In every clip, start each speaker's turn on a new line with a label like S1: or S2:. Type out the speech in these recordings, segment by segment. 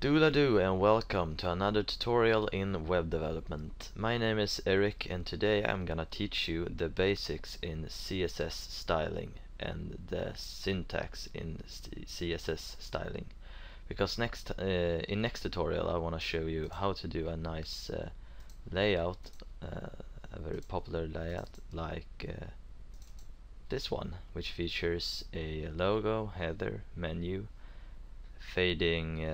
S1: Do and welcome to another tutorial in web development. My name is Eric and today I'm gonna teach you the basics in CSS styling and the syntax in CSS styling. Because in next tutorial I want to show you how to do a nice layout, a very popular layout like this one, which features a logo, header, menu, fading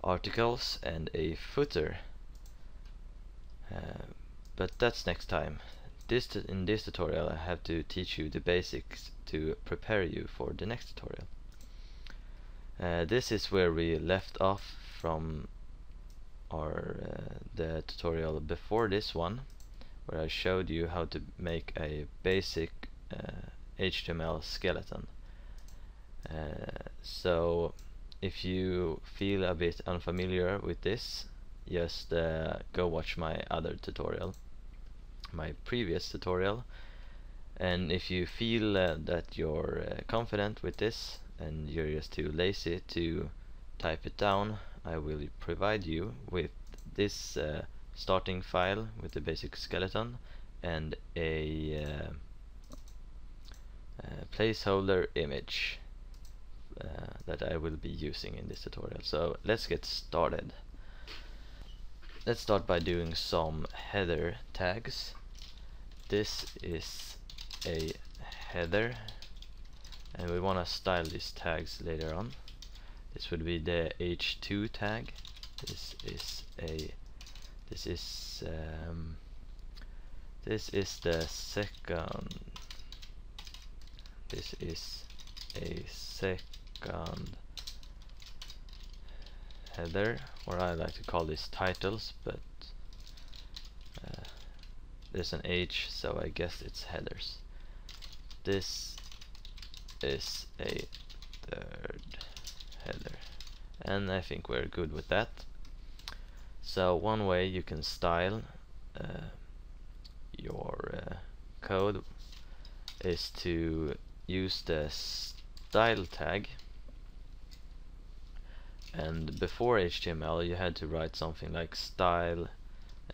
S1: articles and a footer, but that's next time. In this tutorial I have to teach you the basics to prepare you for the next tutorial. This is where we left off from the tutorial before this one, where I showed you how to make a basic HTML skeleton. So if you feel a bit unfamiliar with this, just go watch my other tutorial, my previous tutorial, and if you feel that you're confident with this and you're just too lazy to type it down, I will provide you with this starting file with the basic skeleton and a placeholder image that I will be using in this tutorial. So let's get started. Let's start by doing some header tags. This is a header and we want to style these tags later on. This would be the h2 tag. This is the second. This is a second header, or I like to call these titles, but there's an H, so I guess it's headers. This is a third header, and I think we're good with that. So one way you can style your code is to use the style tag, and before HTML you had to write something like style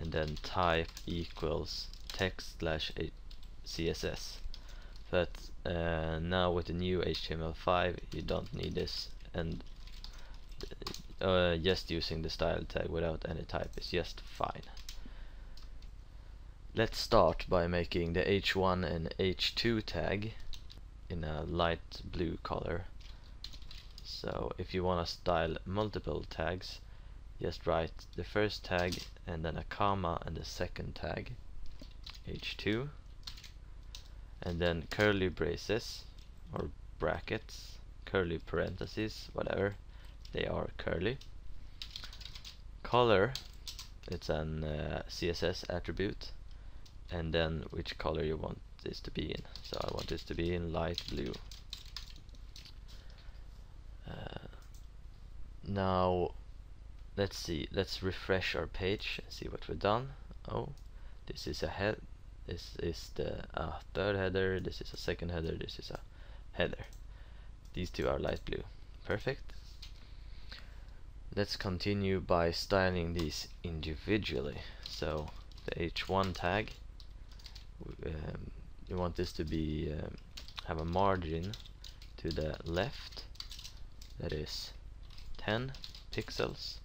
S1: and then type equals text slash CSS, but now with the new HTML5 you don't need this, and just using the style tag without any type is just fine. Let's start by making the h1 and h2 tag in a light blue color. So if you want to style multiple tags, just write the first tag and then a comma and the second tag, h2, and then curly braces or brackets, curly parentheses, whatever, they are curly. Color, it's an CSS attribute, and then which color you want this to be in. So I want this to be in light blue. Now let's see, let's refresh our page and see what we've done. Oh, this is a head, this is the third header, this is a second header, this is a header. These two are light blue. Perfect. Let's continue by styling these individually. So the h1 tag, you want this to be have a margin to the left that is 10 pixels,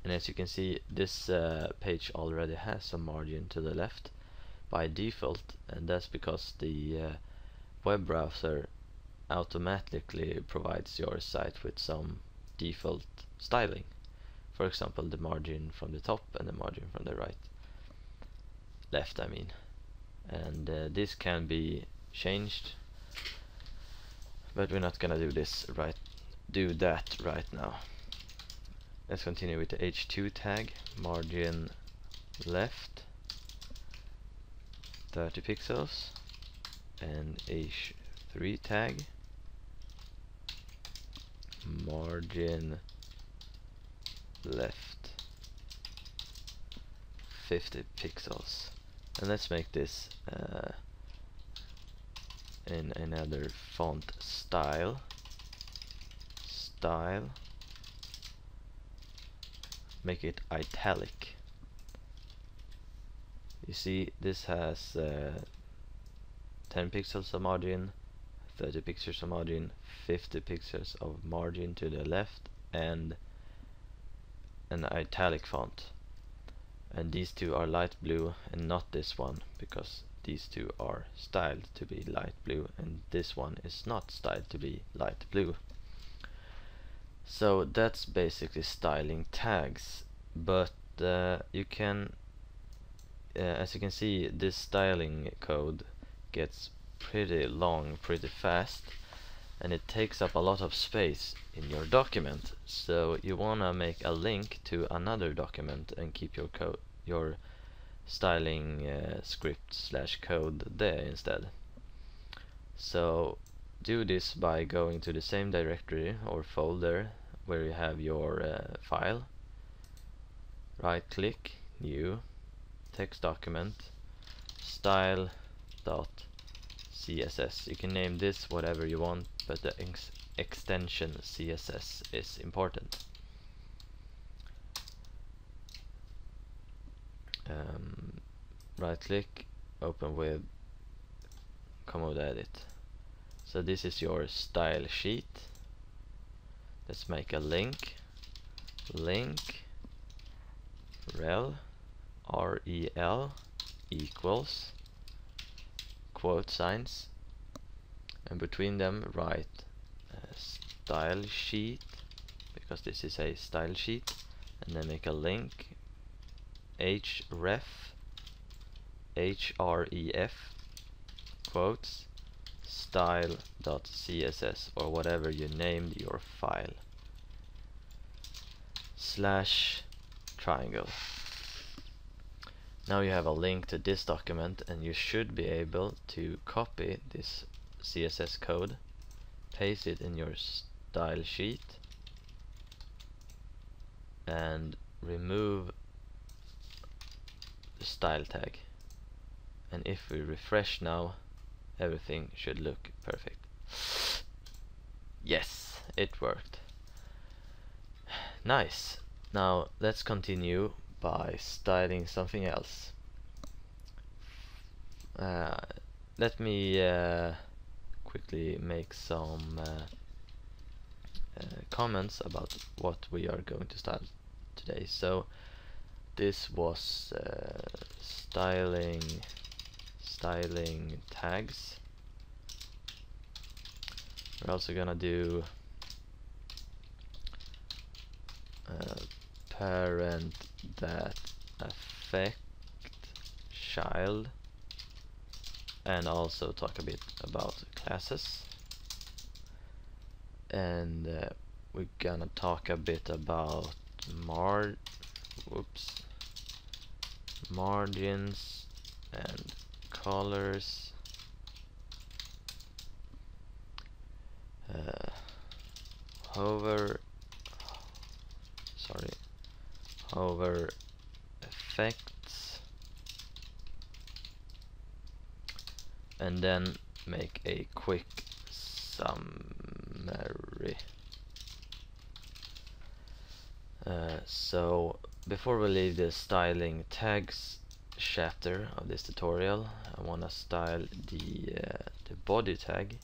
S1: and as you can see, this page already has a margin to the left by default, and that's because the web browser automatically provides your site with some default styling. For example, the margin from the top and the margin from the left, I mean. And this can be changed, but we're not gonna do that right now. Let's continue with the h2 tag, margin left 30 pixels, and h3 tag, margin left 50 pixels. And let's make this in another font style. style, make it italic. You see this has 10 pixels of margin, 30 pixels of margin, 50 pixels of margin to the left, and an italic font. And these two are light blue and not this one, because these two are styled to be light blue and this one is not styled to be light blue. So that's basically styling tags, but you can as you can see, this styling code gets pretty long pretty fast, and it takes up a lot of space in your document. So you wanna make a link to another document and keep your styling script / code there instead. So do this by going to the same directory or folder where you have your file, right click, new, text document, style.css. You can name this whatever you want, but the extension CSS is important. Right click, open with commode edit. So this is your style sheet. Let's make a link rel equals quote signs, and between them write style sheet, because this is a style sheet, and then make a link href quotes style.css, or whatever you named your file, / triangle. Now you have a link to this document, and you should be able to copy this CSS code, paste it in your style sheet, and remove the style tag. And if we refresh now, everything should look perfect. Yes, it worked. Nice. Now let's continue by styling something else. Let me quickly make some comments about what we are going to style today. So this was styling tags. We're also gonna do parent that affect child, and also talk a bit about classes, and we're gonna talk a bit about margins and colors, hover effects, and then make a quick summary. So before we leave the styling tags chapter of this tutorial, I want to style the body tag,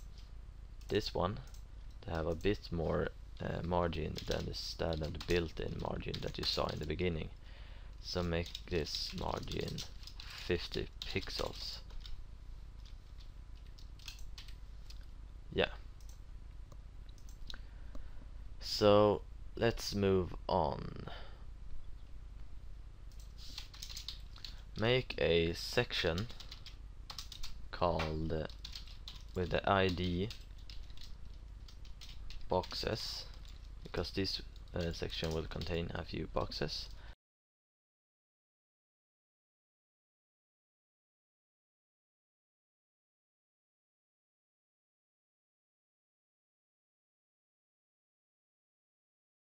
S1: this one, to have a bit more margin than the standard built-in margin that you saw in the beginning. So make this margin 50 pixels. Yeah. So let's move on. Make a section called with the ID boxes, because this section will contain a few boxes,